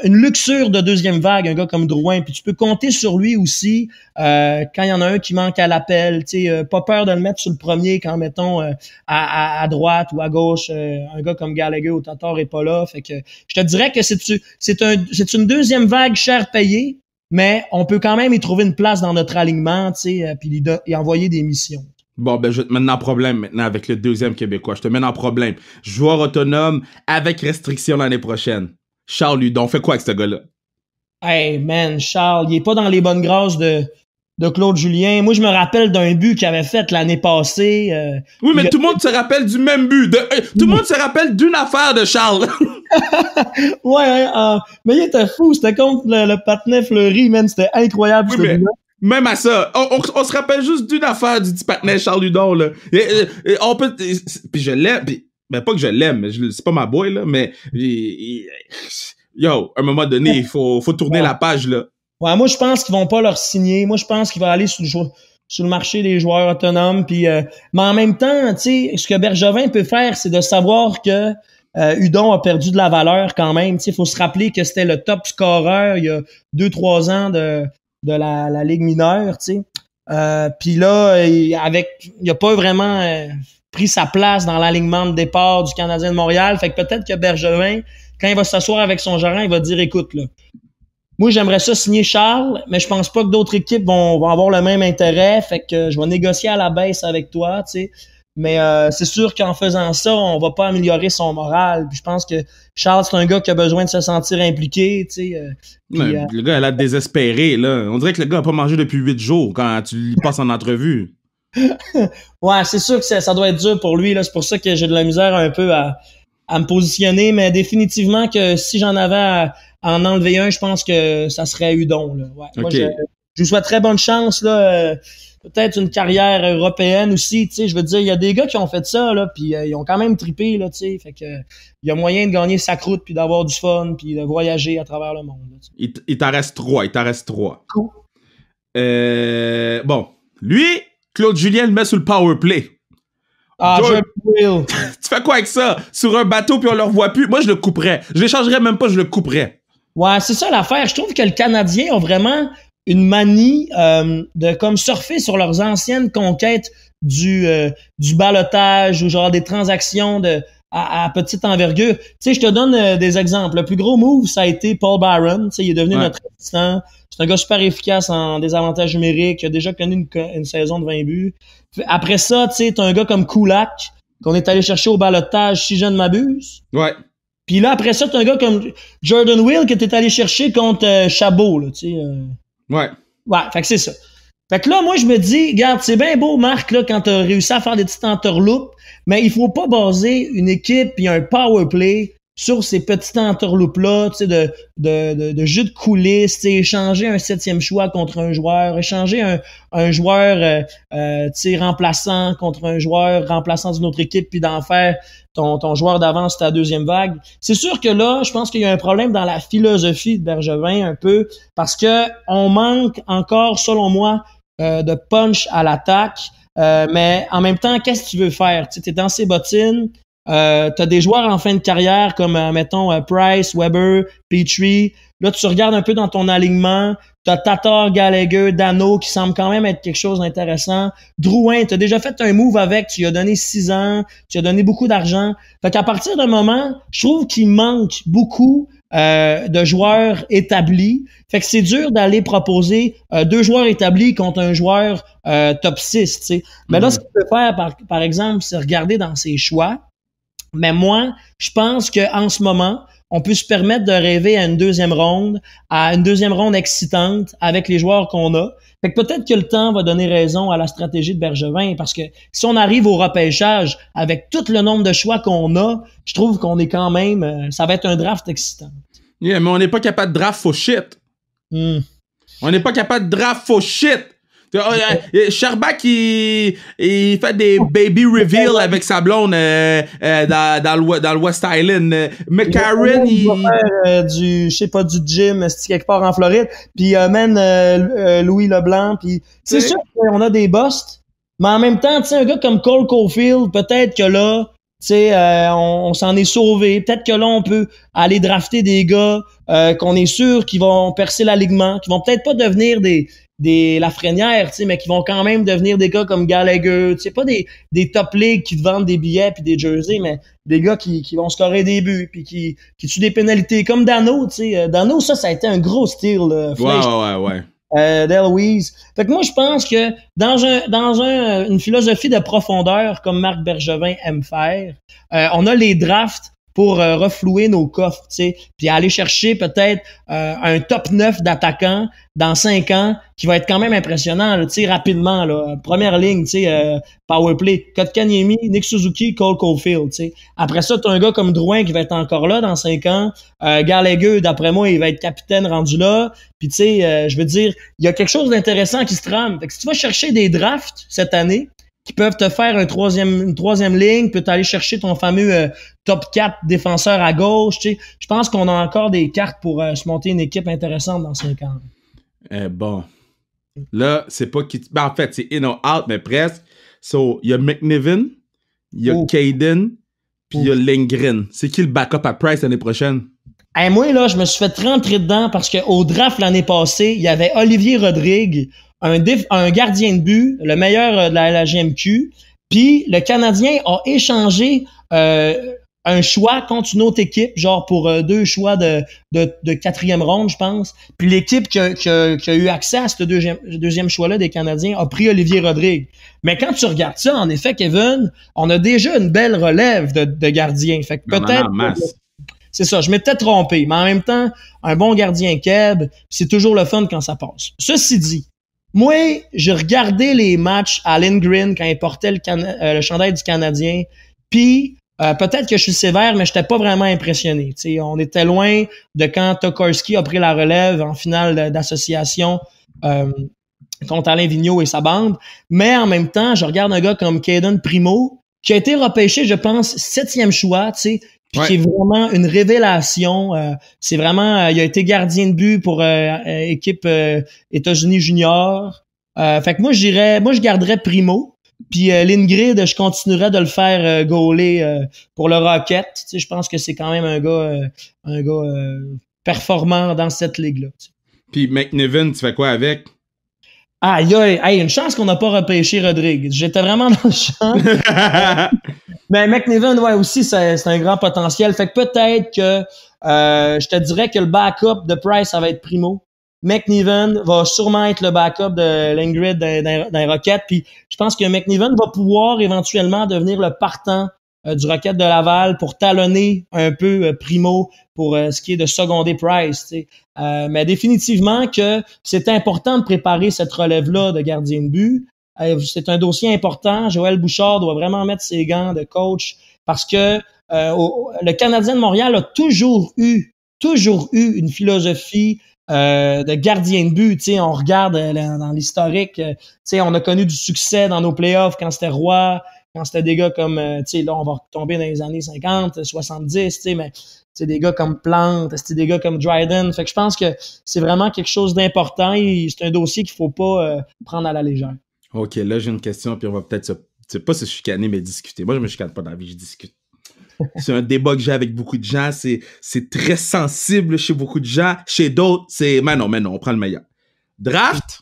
une luxure de deuxième vague, un gars comme Drouin, puis tu peux compter sur lui aussi quand il y en a un qui manque à l'appel, tu sais, pas peur de le mettre sur le premier quand mettons à droite ou à gauche, un gars comme Gallagher ou Tatar est pas là, fait que je te dirais que c'est une deuxième vague cher payée, mais on peut quand même y trouver une place dans notre alignement, tu sais, puis y envoyer des missions. Bon, ben, je vais te mettre en problème maintenant avec le deuxième Québécois. Je te mets en problème. Joueur autonome avec restriction l'année prochaine. Charles Hudon, fait quoi avec ce gars-là? Hey, man, Charles, il est pas dans les bonnes grâces de Claude Julien. Moi, je me rappelle d'un but qu'il avait fait l'année passée. Oui, mais tout le monde se rappelle du même but. Tout le monde se rappelle d'une affaire de Charles. Ouais, mais il était fou. C'était contre le patinet Fleury, man. C'était incroyable, oui, ce but-là. Même à ça, on se rappelle juste d'une affaire du petit partenaire Charles Hudon, là. On peut, puis je l'aime, ben pas que je l'aime, mais c'est pas ma boy, là, mais yo, à un moment donné, il faut tourner la page, là. Ouais, moi, je pense qu'ils vont pas leur signer. Moi, je pense qu'il va aller sur le marché des joueurs autonomes. Puis, mais en même temps, tu sais, ce que Bergevin peut faire, c'est de savoir que Hudon a perdu de la valeur quand même. Tu sais, faut se rappeler que c'était le top scoreur il y a 2-3 ans de la Ligue mineure, tu sais. Puis là, il a pas vraiment pris sa place dans l'alignement de départ du Canadien de Montréal. Fait que peut-être que Bergevin, quand il va s'asseoir avec son gérant, il va dire, écoute, là, moi, j'aimerais ça signer Charles, mais je pense pas que d'autres équipes vont avoir le même intérêt. Fait que je vais négocier à la baisse avec toi, tu sais. Mais c'est sûr qu'en faisant ça, on va pas améliorer son moral. Puis je pense que Charles, c'est un gars qui a besoin de se sentir impliqué, tu sais. Le gars, il a désespéré, là. On dirait que le gars a pas mangé depuis 8 jours quand tu lui passes en entrevue. Ouais, c'est sûr que ça doit être dur pour lui, là. C'est pour ça que j'ai de la misère un peu à me positionner. Mais définitivement que si j'en avais à en enlever un, je pense que ça serait Hudon, là. Ouais. Okay. Moi, je vous souhaite très bonne chance, là. Peut-être une carrière européenne aussi, tu sais, je veux dire, il y a des gars qui ont fait ça, là, puis ils ont quand même trippé, là, tu sais, fait que il y a moyen de gagner sa croûte, puis d'avoir du fun, puis de voyager à travers le monde. Là, il t'en reste 3, Cool. Bon, lui, Claude Julien le met sur le power play. Jordan Will. Tu fais quoi avec ça? Sur un bateau, puis on le revoit plus? Moi, je le couperais. Je l'échangerais même pas, je le couperais. Ouais, c'est ça l'affaire. Je trouve que le Canadien a vraiment une manie de comme surfer sur leurs anciennes conquêtes du ballottage ou genre des transactions à petite envergure. Tu sais, je te donne des exemples. Le plus gros move, ça a été Paul Byron. Tu sais, il est devenu notre assistant. C'est un gars super efficace en désavantage numérique. Il a déjà connu une saison de 20 buts. Après ça, tu sais, t'as un gars comme Kulak qu'on est allé chercher au ballottage, si je ne m'abuse. Ouais. Puis là, après ça, t'as un gars comme Jordan Will que t'es allé chercher contre Chabot, là, tu sais. Ouais. Ouais, fait que c'est ça. Fait que là, moi, je me dis, regarde, c'est bien beau, Marc, là, quand t'as réussi à faire des petites entourloupes, mais il faut pas baser une équipe et un power play sur ces petites entourloupes-là, tu sais, de jeu de coulisses, tu sais, échanger un 7e choix contre un joueur, échanger un joueur, tu sais, remplaçant contre un joueur remplaçant d'une autre équipe, puis d'en faire ton joueur d'avance ta deuxième vague. C'est sûr que là, je pense qu'il y a un problème dans la philosophie de Bergevin un peu, parce que on manque encore, selon moi, de punch à l'attaque, mais en même temps, qu'est-ce que tu veux faire? Tu sais, t'es dans ses bottines, t'as des joueurs en fin de carrière comme, mettons, Price, Weber, Petrie. Là, tu regardes un peu dans ton alignement. T'as Tatar, Gallagher, Dano qui semble quand même être quelque chose d'intéressant. Drouin, t'as déjà fait un move avec. Tu lui as donné 6 ans. Tu lui as donné beaucoup d'argent. Fait qu'à partir d'un moment, je trouve qu'il manque beaucoup de joueurs établis. Fait que c'est dur d'aller proposer 2 joueurs établis contre un joueur top 6, tu sais. Mais là, ce qu'il peut faire, par exemple, c'est regarder dans ses choix. Mais moi, je pense qu'en ce moment, on peut se permettre de rêver à une deuxième ronde excitante avec les joueurs qu'on a. Fait que peut-être que le temps va donner raison à la stratégie de Bergevin, parce que si on arrive au repêchage avec tout le nombre de choix qu'on a, je trouve qu'on est quand même, ça va être un draft excitant. Yeah, mais on n'est pas capable de draft faux shit. On n'est pas capable de draft faux shit. Sherbak, il fait des baby reveal avec sa blonde dans le West Island. McCarron, il va faire du gym, c'est quelque part en Floride. Puis il amène Louis Leblanc. Puis c'est sûr qu'on a des busts, mais en même temps, tu sais, un gars comme Cole Caulfield, peut-être que là, tu sais, on s'en est sauvé. Peut-être que là, on peut aller drafter des gars qu'on est sûr qui vont percer l'alignement, qui vont peut-être pas devenir des Lafrenière, tu sais, mais qui vont quand même devenir des gars comme Gallagher, tu sais, pas des top leagues qui te vendent des billets puis des jerseys, mais des gars qui vont scorer des buts puis qui tuent des pénalités, comme Dano, tu sais. Dano, ça a été un gros style. Ouais. d'Eloise. Fait que moi, je pense que dans une philosophie de profondeur, comme Marc Bergevin aime faire, on a les drafts pour reflouer nos coffres, tu sais, puis aller chercher peut-être un top 9 d'attaquants dans 5 ans qui va être quand même impressionnant, tu sais, rapidement, là. Première ligne, tu sais, powerplay, Kotkaniemi, Nick Suzuki, Cole Caulfield, tu sais. Après ça, t'as un gars comme Drouin qui va être encore là dans 5 ans. Gallagher, d'après moi, il va être capitaine rendu là. Puis tu sais, je veux dire, il y a quelque chose d'intéressant qui se trame. Fait que si tu vas chercher des drafts cette année, qui peuvent te faire une troisième ligne, peut aller chercher ton fameux top 4 défenseur à gauche. Tu sais. Je pense qu'on a encore des cartes pour se monter une équipe intéressante dans 5 ans. Bon. Là, c'est pas qui... Ben, en fait, c'est in or out, mais presque. So, il y a McNiven, il y a Caden, puis il y a Lindgren. C'est qui le backup à Price l'année prochaine? Hey, moi, là, je me suis fait rentrer dedans parce qu'au draft l'année passée, il y avait Olivier Rodrigue, un gardien de but, le meilleur de la LHMQ, puis le Canadien a échangé un choix contre une autre équipe, genre pour 2 choix de 4e ronde, je pense. Puis l'équipe qui a eu accès à ce deuxième choix-là des Canadiens a pris Olivier Rodrigue. Mais quand tu regardes ça, en effet, Kevin, on a déjà une belle relève de gardiens. Fait que peut-être... C'est ça, je m'étais trompé, mais en même temps, un bon gardien Keb, c'est toujours le fun quand ça passe. Ceci dit, moi, j'ai regardé les matchs à Lindgren quand il portait le chandail du Canadien, puis peut-être que je suis sévère, mais j'étais pas vraiment impressionné. T'sais, on était loin de quand Tokarski a pris la relève en finale d'association contre Alain Vigneault et sa bande, mais en même temps, je regarde un gars comme Caden Primo, qui a été repêché, je pense, 7e choix, tu sais, puis qui est vraiment une révélation. C'est vraiment, il a été gardien de but pour équipe États-Unis junior. Fait que moi, je garderais Primo. Puis Lindgren, je continuerais de le faire goaler pour le Rocket. Tu sais, je pense que c'est quand même un gars performant dans cette ligue-là. Tu sais. Puis McNiven, tu fais quoi avec? Hey, une chance qu'on n'a pas repêché Rodrigue. J'étais vraiment dans le champ. Mais McNiven, ouais, aussi, c'est un grand potentiel. Fait que peut-être que je te dirais que le backup de Price, ça va être Primo. McNiven va sûrement être le backup de Lindgren d'un Rocket. Puis je pense que McNiven va pouvoir éventuellement devenir le partant du Rocket de Laval pour talonner un peu Primo pour ce qui est de seconder Price. Tu sais. Mais définitivement que c'est important de préparer cette relève-là de gardien de but. C'est un dossier important. Joël Bouchard doit vraiment mettre ses gants de coach parce que le Canadien de Montréal a toujours eu une philosophie de gardien de but. Tu sais, on regarde dans l'historique, tu sais, on a connu du succès dans nos playoffs quand c'était Roy, quand c'était des gars comme, tu sais, là, on va retomber dans les années 50, 70, tu sais, mais c'est des gars comme Plante, c'est des gars comme Dryden. Fait que je pense que c'est vraiment quelque chose d'important et c'est un dossier qu'il faut pas prendre à la légère. OK, là, j'ai une question, puis on va peut-être pas se chicaner, mais discuter. Moi, je me chicane pas dans la vie, je discute. C'est un débat que j'ai avec beaucoup de gens. C'est très sensible chez beaucoup de gens. Chez d'autres, c'est... Mais non, on prend le meilleur. Draft,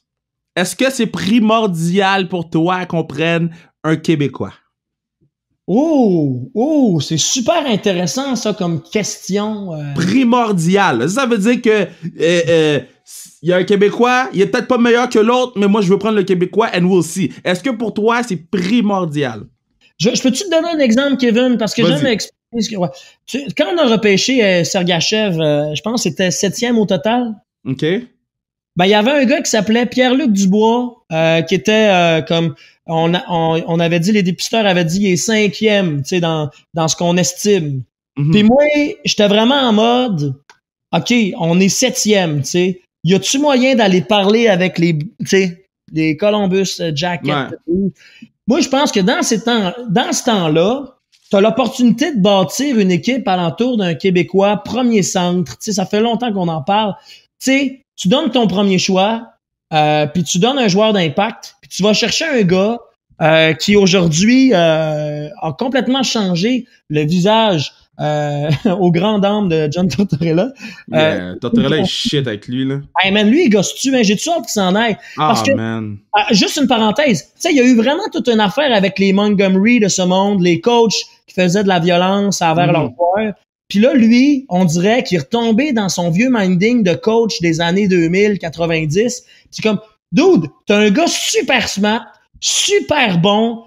est-ce que c'est primordial pour toi qu'on prenne un Québécois? Oh, c'est super intéressant, ça, comme question. Primordial. Ça veut dire que il y a un Québécois, il est peut-être pas meilleur que l'autre, mais moi, je veux prendre le Québécois and we'll see. Est-ce que pour toi, c'est primordial? Je peux-tu te donner un exemple, Kevin? Parce que j'aime expliquer ce que... Ouais. Quand on a repêché Sergachev, je pense que c'était 7e au total. OK. Ben, il y avait un gars qui s'appelait Pierre-Luc Dubois, qui était comme... On avait dit, les dépisteurs avaient dit, il est 5e, tu sais, dans ce qu'on estime. Mm-hmm. Puis moi, j'étais vraiment en mode, OK, on est 7e, tu sais. Y a-tu moyen d'aller parler avec les Columbus Jackets? Ouais. Moi, je pense que dans ce temps-là, t'as l'opportunité de bâtir une équipe alentour d'un Québécois, premier centre. Tu sais, ça fait longtemps qu'on en parle. Tu sais, tu donnes ton premier choix, puis tu donnes un joueur d'impact, puis tu vas chercher un gars qui aujourd'hui a complètement changé le visage aux grandes dames de John Tortorella. Tortorella est shit avec lui, là. Hey man, lui, il gosse-tu, mais j'ai-tu hâte qu'il s'en aille? Parce que, man. Juste une parenthèse, tu sais, il y a eu vraiment toute une affaire avec les Montgomery de ce monde, les coachs qui faisaient de la violence envers leurs joueurs. Puis là, lui, on dirait qu'il est retombé dans son vieux minding de coach des années 2000, 90. C'est comme, dude, t'as un gars super smart, super bon,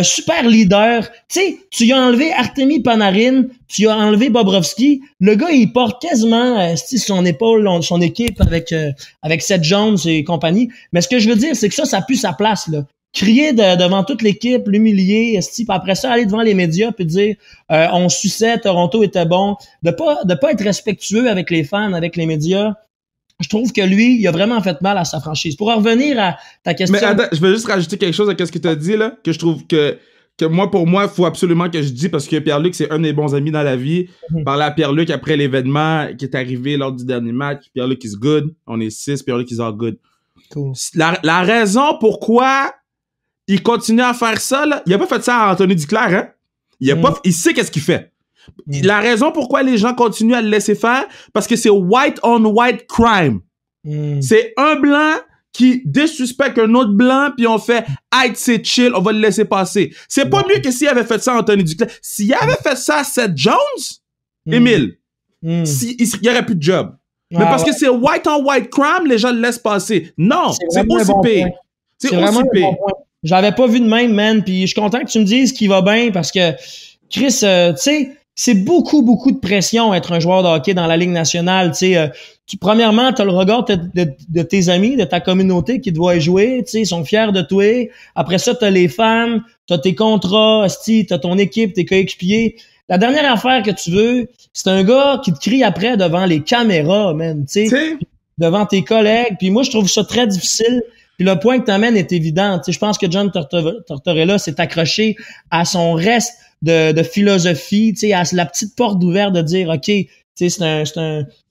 super leader. Tu sais, tu lui as enlevé Artemi Panarin, tu lui as enlevé Bobrovsky. Le gars, il porte quasiment son épaule, son équipe avec Seth Jones et compagnie. Mais ce que je veux dire, c'est que ça pue sa place, là. Crier devant toute l'équipe, l'humilier, puis après ça, aller devant les médias puis dire on suçait, Toronto était bon. De pas être respectueux avec les fans, avec les médias. Je trouve que lui, il a vraiment fait mal à sa franchise. Pour en revenir à ta question... Mais attends, je veux juste rajouter quelque chose à ce que tu as dit, là, que je trouve que moi, pour moi, il faut absolument que je dise, parce que Pierre-Luc, c'est un de mes bons amis dans la vie. Parler à Pierre-Luc après l'événement qui est arrivé lors du dernier match. Pierre-Luc is good. On est 6, Pierre-Luc is all good. Cool. La raison pourquoi il continue à faire ça, là, il a pas fait ça à Anthony Duclair, hein? Il sait qu'est-ce qu'il fait. La raison pourquoi les gens continuent à le laisser faire, parce que c'est white on white crime. C'est un blanc qui désuspecte un autre blanc, puis on fait « Hey, c'est chill, on va le laisser passer ». C'est pas mieux que s'il avait fait ça à Anthony Duclair. S'il avait fait ça à Seth Jones, Émile, il y aurait plus de job. Mais parce que c'est white on white crime, les gens le laissent passer. Non, c'est aussi pire. C'est aussi pire. J'avais pas vu de même, man, puis je suis content que tu me dises qu'il va bien, parce que, Chris, tu sais, c'est beaucoup de pression être un joueur de hockey dans la Ligue nationale. Tu sais, premièrement, tu as le regard de tes amis, de ta communauté qui te voient jouer. Tu sais, ils sont fiers de toi. Après ça, tu as les fans, tu as tes contrats, tu as ton équipe, tes coéquipiers. La dernière affaire que tu veux, c'est un gars qui te crie après devant les caméras, man. Tu sais, devant tes collègues. Puis moi, je trouve ça très difficile. Puis le point que tu amènes est évident. Tu sais, je pense que John Tortorella s'est accroché à son reste de philosophie, tu sais, à la petite porte ouverte de dire, OK, tu sais,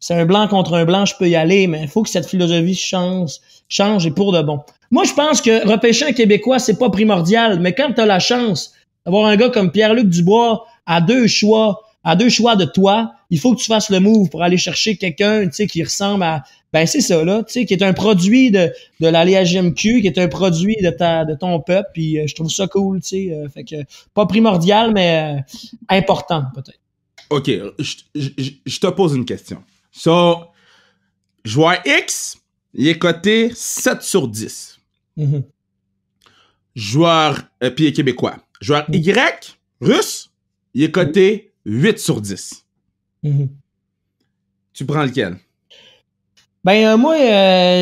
c'est un blanc contre un blanc, je peux y aller, mais il faut que cette philosophie change et pour de bon. Moi, je pense que repêcher un Québécois, c'est pas primordial, mais quand tu as la chance d'avoir un gars comme Pierre-Luc Dubois à deux choix de toi, il faut que tu fasses le move pour aller chercher quelqu'un, tu sais, qui ressemble à, ben c'est ça là, tu sais, qui est un produit de la LHMQ, qui est un produit de ton peuple, puis je trouve ça cool, tu sais, fait que pas primordial mais important peut-être. OK, je te pose une question. So, joueur X, il est coté 7 sur 10. Joueur puis il est québécois. Joueur Y, russe, il est coté 8 sur 10. Tu prends lequel? Ben moi,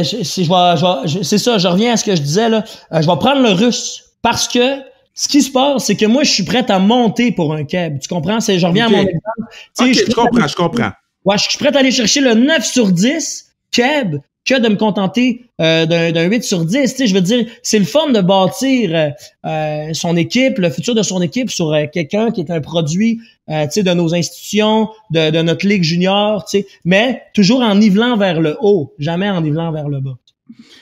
c'est ça, je reviens à ce que je disais là. Je vais prendre le russe parce que ce qui se passe, c'est que moi, je suis prêt à monter pour un Keb. Tu comprends? Je reviens à mon exemple. Je comprends. Ouais, je suis prêt à aller chercher le 9 sur 10 Keb que de me contenter d'un 8 sur 10. Tu sais, je veux dire, c'est le fun de bâtir son équipe, le futur de son équipe sur quelqu'un qui est un produit tu sais, de nos institutions, de notre ligue junior, tu sais, mais toujours en nivelant vers le haut, jamais en nivelant vers le bas.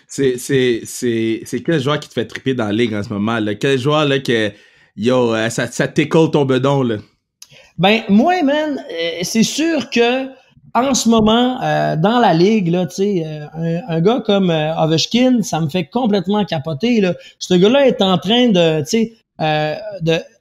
C'est quel joueur qui te fait triper dans la ligue en ce moment, là? Quel joueur là que ça t'écolle ton bedon, là? Ben moi, man, c'est sûr que en ce moment, dans la ligue, là, tu sais, un gars comme Ovechkin, ça me fait complètement capoter, là. Ce gars-là est en train de, tu sais,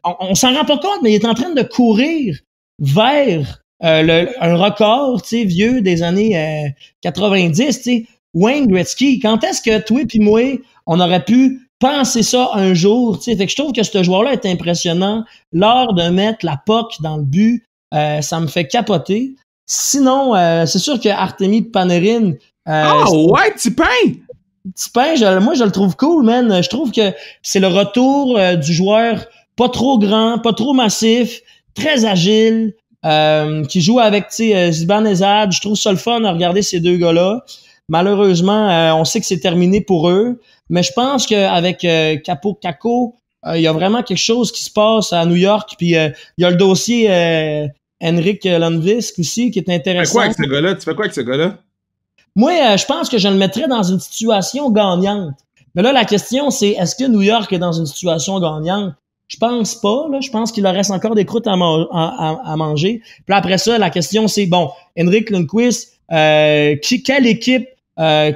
on s'en rend pas compte, mais il est en train de courir vers un record, tu sais, vieux des années 90, tu sais. Wayne Gretzky, quand est-ce que toi et moi, on aurait pu penser ça un jour, tu sais? Fait que je trouve que ce joueur-là est impressionnant. L'heure de mettre la puck dans le but, ça me fait capoter. Sinon, c'est sûr que Artemi Panarin... ouais, Tipin! Moi, je le trouve cool, man. Je trouve que c'est le retour du joueur pas trop grand, pas trop massif, très agile, qui joue avec, tu sais, Zibanejad. Je trouve ça le fun à regarder ces deux gars-là. Malheureusement, on sait que c'est terminé pour eux, mais je pense qu'avec Kako, il y a vraiment quelque chose qui se passe à New York, puis il y a le dossier Henrik Lundqvist aussi qui est intéressant. Tu fais quoi avec ce gars-là? Moi, je pense que je le mettrais dans une situation gagnante. Mais là, la question, c'est est-ce que New York est dans une situation gagnante? Je pense pas, là. Je pense qu'il leur reste encore des croûtes à manger. Puis après ça, la question, c'est, bon, Henrik Lundqvist, quelle équipe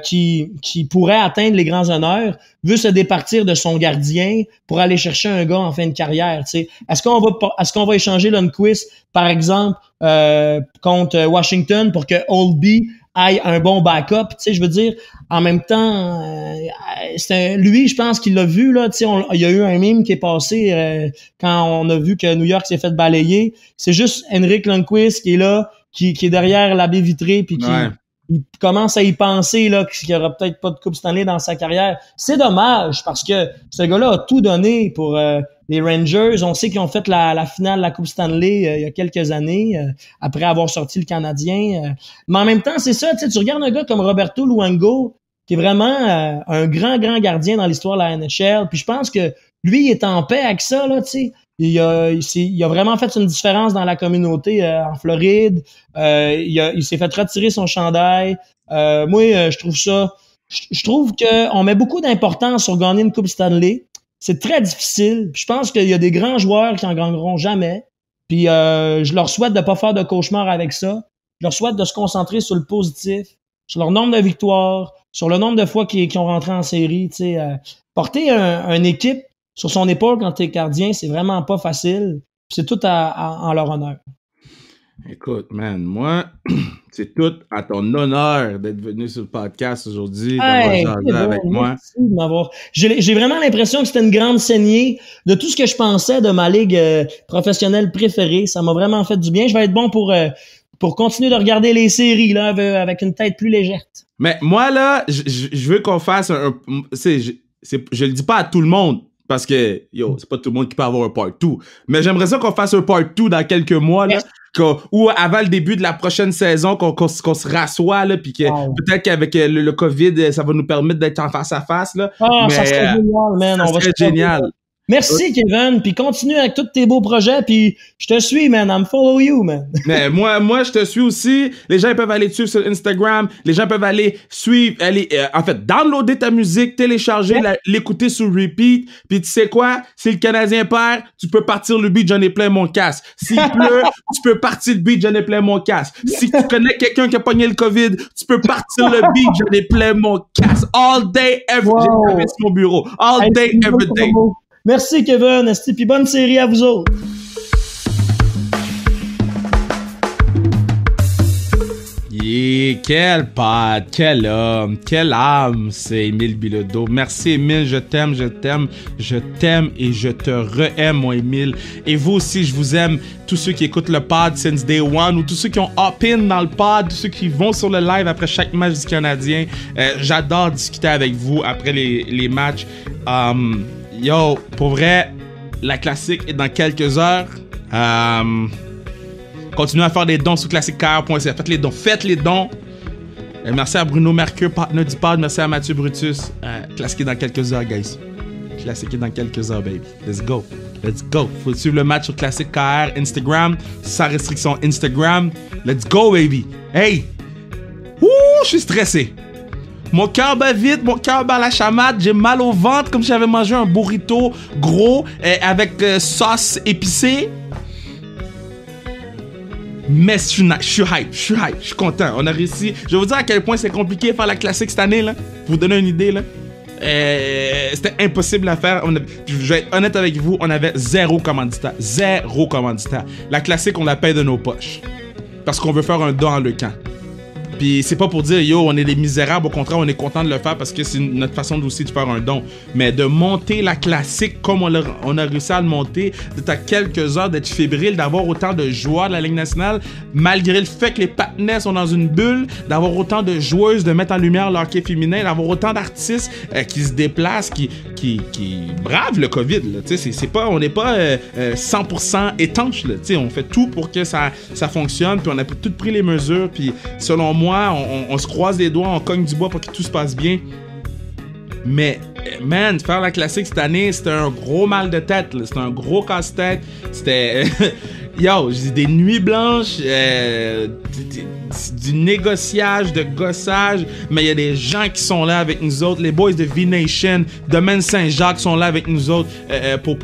qui pourrait atteindre les grands honneurs veut se départir de son gardien pour aller chercher un gars en fin de carrière, tu sais? Est-ce qu'on va échanger Lundqvist, par exemple, contre Washington pour que Oldby aille un bon backup, tu sais, je veux dire, en même temps, lui, je pense qu'il l'a vu, là, tu sais, il y a eu un meme qui est passé quand on a vu que New York s'est fait balayer. C'est juste Henrik Lundqvist qui est là, qui est derrière la baie vitrée, puis qui il commence à y penser, là, qu'il y aura peut-être pas de Coupe Stanley dans sa carrière. C'est dommage, parce que ce gars-là a tout donné pour les Rangers. On sait qu'ils ont fait la finale de la Coupe Stanley il y a quelques années, après avoir sorti le Canadien. Mais en même temps, c'est ça, tu regardes un gars comme Roberto Luongo, qui est vraiment un grand gardien dans l'histoire de la NHL. Puis je pense que lui, il est en paix avec ça, là, tu sais. Il a vraiment fait une différence dans la communauté en Floride. Il s'est fait retirer son chandail. Moi, je trouve ça... Je trouve qu'on met beaucoup d'importance sur gagner une Coupe Stanley. C'est très difficile. Puis je pense qu'il y a des grands joueurs qui en gagneront jamais. Puis je leur souhaite de pas faire de cauchemar avec ça. Je leur souhaite de se concentrer sur le positif, sur leur nombre de victoires, sur le nombre de fois qu'ils ont rentré en série. Porter une équipe sur son épaule quand t'es gardien, c'est vraiment pas facile. C'est tout en leur honneur. Écoute, man, moi, c'est tout à ton honneur d'être venu sur le podcast aujourd'hui, d'avoir jasé avec moi. Merci de m'avoir. J'ai vraiment l'impression que c'était une grande saignée de tout ce que je pensais de ma ligue professionnelle préférée. Ça m'a vraiment fait du bien. Je vais être bon pour continuer de regarder les séries là avec une tête plus légère. Mais moi, là, je veux qu'on fasse je le dis pas à tout le monde, parce que, c'est pas tout le monde qui peut avoir un part 2. Mais j'aimerais ça qu'on fasse un part 2 dans quelques mois, là. Ou avant le début de la prochaine saison, qu'on se rassoit, là, puis que peut-être qu'avec le COVID, ça va nous permettre d'être en face à face, là. Ça serait génial, man. Ça serait génial. Merci, Kevin, puis continue avec tous tes beaux projets, puis je te suis, man. I'm follow you, man. Mais moi, je te suis aussi. Les gens peuvent aller te suivre sur Instagram. Les gens peuvent aller suivre, downloader ta musique, télécharger, l'écouter sur repeat. Puis tu sais quoi? Si le Canadien perd, tu peux partir le beat, j'en ai plein mon casque. S'il pleut, tu peux partir le beat, j'en ai plein mon casque. Si tu connais quelqu'un qui a pogné le COVID, tu peux partir le beat, j'en ai plein mon casque. All day, every day. J'ai fait sur mon bureau. All day, every day. Merci, Kevin. Esti, puis bonne série à vous autres. Yeah, quel pote, quel homme, quelle âme, c'est Émile Bilodeau. Merci, Émile, je t'aime et je te re-aime, mon Émile. Et vous aussi, je vous aime, tous ceux qui écoutent le pod since day one, ou tous ceux qui ont hop-in dans le pod, tous ceux qui vont sur le live après chaque match du Canadien. J'adore discuter avec vous après les matchs. Pour vrai, la classique est dans quelques heures. Continuez à faire des dons sur classiquecar.ca. Faites les dons. Merci à Bruno Mercure, partenaire du pod. Merci à Mathieu Brutus. Classique est dans quelques heures, guys. Classique est dans quelques heures, baby. Let's go. Faut suivre le match sur Classique KR, Instagram, sans restriction Instagram. Let's go, baby. Hey! Je suis stressé. Mon cœur bat vite, mon cœur bat la chamade, j'ai mal au ventre comme si j'avais mangé un burrito gros avec sauce épicée. Mais je suis hype, je suis content. On a réussi. Je vais vous dire à quel point c'est compliqué de faire la classique cette année, là. Pour vous donner une idée, là. C'était impossible à faire. Je vais être honnête avec vous, on avait zéro commanditaire. La classique, on la paye de nos poches. Parce qu'on veut faire un don en le camp. Puis c'est pas pour dire on est des misérables, au contraire on est content de le faire parce que c'est notre façon aussi de faire un don, mais de monter la classique comme on a réussi à le monter, d'être à quelques heures, d'être fébrile, d'avoir autant de joueurs de la Ligue nationale malgré le fait que les partenaires sont dans une bulle, d'avoir autant de joueuses, de mettre en lumière le hockey féminin, d'avoir autant d'artistes qui se déplacent, qui bravent le COVID là. On n'est pas 100% étanche là. On fait tout pour que ça fonctionne, puis on a toutes pris les mesures, puis selon moi on se croise les doigts, on cogne du bois pour que tout se passe bien. Mais, man, faire la classique cette année, c'était un gros mal de tête, là. C'était un gros casse-tête. C'était... j'ai des nuits blanches, du négociage, de gossage, mais il y a des gens qui sont là avec nous autres. Les boys de V-Nation, Domaine Saint-Jacques sont là avec nous autres pour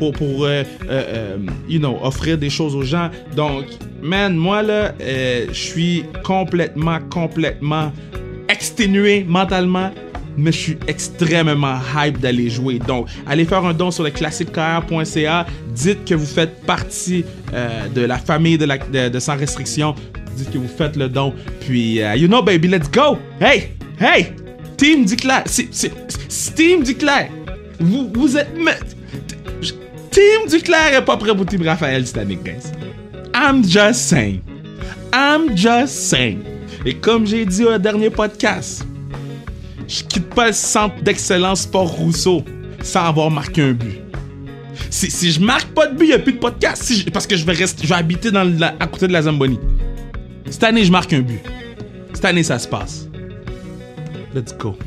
offrir des choses aux gens. Donc, man, moi, là, je suis complètement exténué mentalement, mais je suis extrêmement hype d'aller jouer. Donc, allez faire un don sur le classiquecar.ca. Dites que vous faites partie de la famille de Sans Restriction. Dites que vous faites le don. Puis, baby, let's go! Hey! Team Duclair. Team Duclair. Vous êtes... Team Duclair est pas prêt pour Team Raphaël cette année, guys. I'm just saying. Et comme j'ai dit au dernier podcast, je quitte pas le centre d'excellence Sport Rousseau sans avoir marqué un but. Si je marque pas de but, il n'y a plus de podcast. Parce que je vais habiter à côté de la Zamboni. Cette année, je marque un but. Cette année, ça se passe. Let's go.